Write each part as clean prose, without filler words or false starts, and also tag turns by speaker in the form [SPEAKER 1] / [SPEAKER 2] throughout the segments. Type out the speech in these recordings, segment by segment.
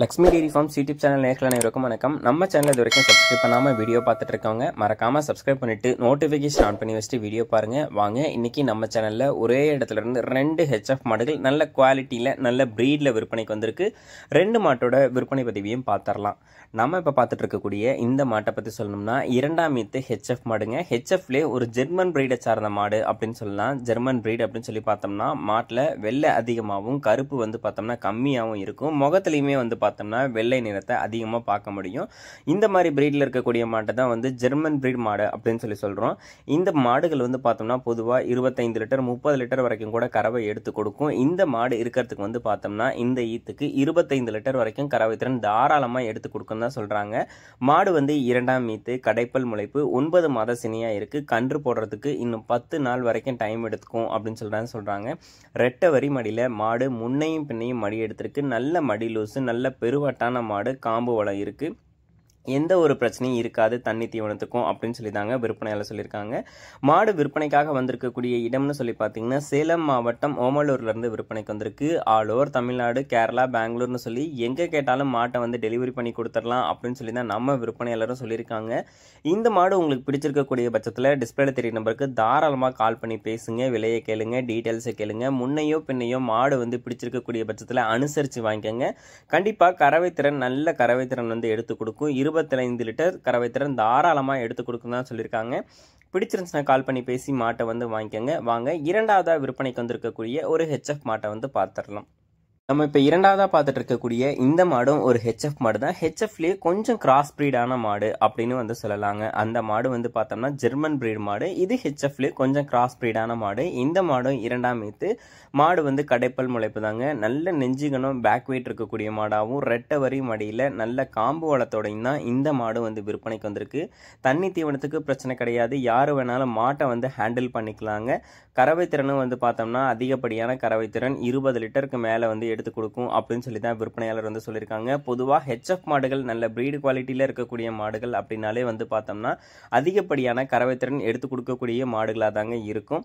[SPEAKER 1] Lakshmi dairy farms YouTube channel நேயர்கள் அனைவருக்கும் வணக்கம். நம்ம சேனல் இது வரைக்கும் சப்ஸ்கிரைப் பண்ணாமல் வீடியோ பார்த்துட்டு இருக்கவங்க மறக்காமல் சப்ஸ்கிரைப் பண்ணிட்டு நோட்டிஃபிகேஷன் ஆன் பண்ணி வச்சுட்டு வீடியோ பாருங்க. வாங்க இன்னைக்கு நம்ம சேனலில் ஒரே இடத்துல இருந்து 2 ஹெச்எஃப் மாடுகள் நல்ல குவாலிட்டியில் நல்ல ப்ரீடில் விற்பனைக்கு வந்திருக்கு. 2 மாட்டோட விற்பனை பதிவையும் பார்த்துடலாம். நம்ம இப்போ பார்த்துட்டு இருக்கக்கூடிய இந்த மாட்டை பற்றி சொல்லணும்னா 2ஆம் ஈத்து ஹெச்எஃப் மாடுங்க. ஹெச்எஃப்லேயே ஒரு ஜெர்மன் ப்ரீடை சார்ந்த மாடு அப்படின்னு சொல்லலாம். ஜெர்மன் ப்ரீட் அப்படின்னு சொல்லி பார்த்தோம்னா மாட்டில் வெள்ளை அதிகமாகவும் கருப்பு வந்து பார்த்தோம்னா கம்மியாகவும் இருக்கும். முகத்துலையுமே வந்து பார்த்தோம்னா வெள்ளை நிறத்தை அதிகமாக பார்க்க முடியும். இந்த மாதிரி பிரீடில் இருக்கக்கூடிய மாட்டை தான் வந்து ஜெர்மன் பிரீட் மாடு அப்படின்னு சொல்லி சொல்கிறோம். இந்த மாடுகள் வந்து பார்த்தோம்னா பொதுவாக 25 லிட்டர் 30 லிட்டர் வரைக்கும் கூட கறவை எடுத்து கொடுக்கும். இந்த மாடு இருக்கிறதுக்கு வந்து பார்த்தோம்னா இந்த ஈத்துக்கு 25 லிட்டர் வரைக்கும் கறவை திறன் தாராளமாக எடுத்து கொடுக்கும் தான் சொல்கிறாங்க. மாடு வந்து 2ஆம் ஈத்து கடைப்பல் முளைப்பு 9 மாத சினியாக இருக்குது. கன்று போடுறதுக்கு இன்னும் 10 நாள் வரைக்கும் டைம் எடுத்துக்கும் அப்படின்னு சொல்கிறாங்க. ரெட்டை வரி மடியில் மாடு முன்னையும் பின்னையும் மடி எடுத்திருக்கு. நல்ல மடி லூசு, நல்ல பெருவட்டான மாடு, காம்பு வளம் இருக்கு. எந்த ஒரு பிரச்சனையும் இருக்காது தண்ணி தீவனத்துக்கும் அப்படின்னு சொல்லி தாங்க விற்பனையாளர் சொல்லியிருக்காங்க. மாடு விற்பனைக்காக வந்திருக்கக்கூடிய இடம்னு சொல்லி பார்த்தீங்கன்னா சேலம் மாவட்டம் ஓமலூர்லேருந்து விற்பனைக்கு வந்திருக்கு. ஆல் ஓவர் தமிழ்நாடு, கேரளா, பெங்களூர்னு சொல்லி எங்கே கேட்டாலும் மாட்டை வந்து டெலிவரி பண்ணி கொடுத்துடலாம் அப்படின்னு சொல்லி தான் நம்ம விற்பனையாளரும் சொல்லியிருக்காங்க. இந்த மாடு உங்களுக்கு பிடிச்சிருக்கக்கூடிய பட்சத்தில் டிஸ்பிளேல தெரிய நம்பருக்கு தாராளமாக கால் பண்ணி பேசுங்க, விலையை கேளுங்க, டீட்டெயில்ஸை கேளுங்க. முன்னையோ பின்னையோ மாடு வந்து பிடிச்சிருக்கக்கூடிய பட்சத்தில் அனுசரித்து வாங்கிக்கோங்க. கண்டிப்பாக கறவைத்திறன் நல்ல கறவைத்திறன் வந்து எடுத்து கொடுக்கும். 25 லிட்டர் கறவைத்திறன் தாராளமாக எடுத்து கொடுக்கும் தான் சொல்லியிருக்காங்க. பிடிச்சிருந்துச்சுன்னா கால் பண்ணி பேசி மாட்டை வந்து வாங்கிக்கோங்க. வாங்க 2ஆவதா விற்பனைக்கு வந்திருக்கக்கூடிய ஒரு ஹெச்எஃப் மாட்டை வந்து பார்த்துடலாம். நம்ம இப்போ 2ஆவதா பார்த்துட்டு இருக்கக்கூடிய இந்த மாடும் ஒரு ஹெச்எஃப் மாடு தான். ஹெச்எஃப்லேயே கொஞ்சம் கிராஸ் ப்ரீடான மாடு அப்படின்னு வந்து சொல்லலாங்க. அந்த மாடு வந்து பார்த்தோம்னா ஜெர்மன் ப்ரீட் மாடு. இது ஹெச்எஃப்லேயே கொஞ்சம் கிராஸ் ப்ரீடான மாடு. இந்த மாடும் 2ஆம் ஈத்து மாடு வந்து கடைப்பல் முளைப்பு தாங்க. நல்ல நெஞ்சுகணும் பேக் வெயிட் இருக்கக்கூடிய மாடாகவும் ரெட்டை வரி மடியில் நல்ல காம்பு வளத்தோடையும் தான் இந்த மாடு வந்து விற்பனைக்கு வந்திருக்கு. தண்ணி தீவனத்துக்கு பிரச்சனை கிடையாது. யார் வேணாலும் மாட்டை வந்து ஹேண்டில் பண்ணிக்கலாங்க. கறவைத்திறனும் வந்து பார்த்தோம்னா அதிகப்படியான கறவைத்திறன் 20 லிட்டருக்கு மேலே வந்து எடுத்து கொடுக்கும் அப்படின்னு சொல்லி தான் விற்பனையாளர் வந்து சொல்லியிருக்காங்க. பொதுவாக ஹெச்எஃப் மாடுகள் நல்ல பிரீடு குவாலிட்டியில் இருக்கக்கூடிய மாடுகள் அப்படின்னாலே வந்து பார்த்தோம்னா அதிகப்படியான கறவைத்திறன் எடுத்து கொடுக்கக்கூடிய மாடுகளாக தாங்க இருக்கும்.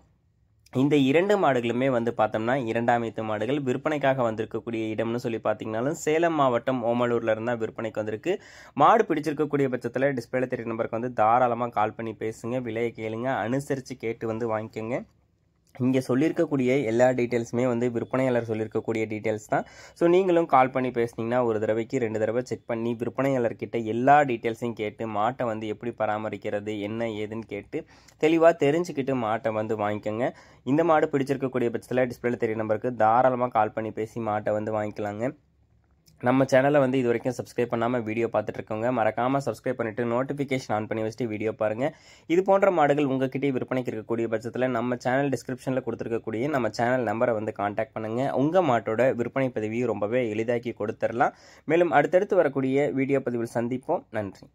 [SPEAKER 1] இந்த 2 மாடுகளுமே வந்து பார்த்தோம்னா 2ஆம் ஈத்து மாடுகள். விற்பனைக்காக வந்திருக்கக்கூடிய இடம்னு சொல்லி பார்த்தீங்கன்னாலும் சேலம் மாவட்டம் ஓமலூர்ல இருந்தா விற்பனைக்கு வந்திருக்கு. மாடு பிடிச்சிருக்கக்கூடிய பட்சத்தில் டிஸ்பிளேல தெரிய நம்பருக்கு வந்து தாராளமாக கால் பண்ணி பேசுங்க, விலையை கேளுங்க, அனுசரித்து கேட்டு வந்து வாங்கிக்கோங்க. இங்கே சொல்லியிருக்கக்கூடிய எல்லா டீட்டெயில்ஸுமே வந்து விற்பனையாளர் சொல்லியிருக்கக்கூடிய டீட்டெயில்ஸ் தான். ஸோ நீங்களும் கால் பண்ணி பேசுனீங்கன்னா ஒரு தடவைக்கு 2 தடவை செக் பண்ணி விற்பனையாளர்கிட்ட எல்லா டீட்டெயில்ஸையும் கேட்டு மாட்டை வந்து எப்படி பராமரிக்கிறது என்ன ஏதுன்னு கேட்டு தெளிவாக தெரிஞ்சுக்கிட்டு மாட்டை வந்து வாங்கிக்கோங்க. இந்த மாடு பிடிச்சிருக்கக்கூடிய பட்சத்தில் டிஸ்பிளேல தெரிய நம்பருக்கு தாராளமாக கால் பண்ணி பேசி மாட்டை வந்து வாங்கிக்கலாங்க. நம்ம சேனலை வந்து இது வரைக்கும் சப்ஸ்கிரைப் பண்ணாமல் வீடியோ பார்த்துட்டு இருக்கோங்க. மறக்காமல் சப்ஸ்கிரைப் பண்ணிவிட்டு நோட்டிஃபிகேஷன் ஆன் பண்ணி வச்சுட்டு வீடியோ பாருங்கள். இது போன்ற மாடுகள் உங்ககிட்டே விற்பனைக்கு இருக்கக்கூடிய பட்சத்தில் நம்ம சேனல் டிஸ்கிரிப்ஷனில் கொடுத்துருக்கக்கூடிய நம்ம சேனல் நம்பரை வந்து காண்டாக்ட் பண்ணுங்கள். உங்கள் மாட்டோட விற்பனை பதிவையும் ரொம்பவே எளிதாக்கி கொடுத்துடலாம். மேலும் அடுத்தடுத்து வரக்கூடிய வீடியோ பதிவில் சந்திப்போம். நன்றி.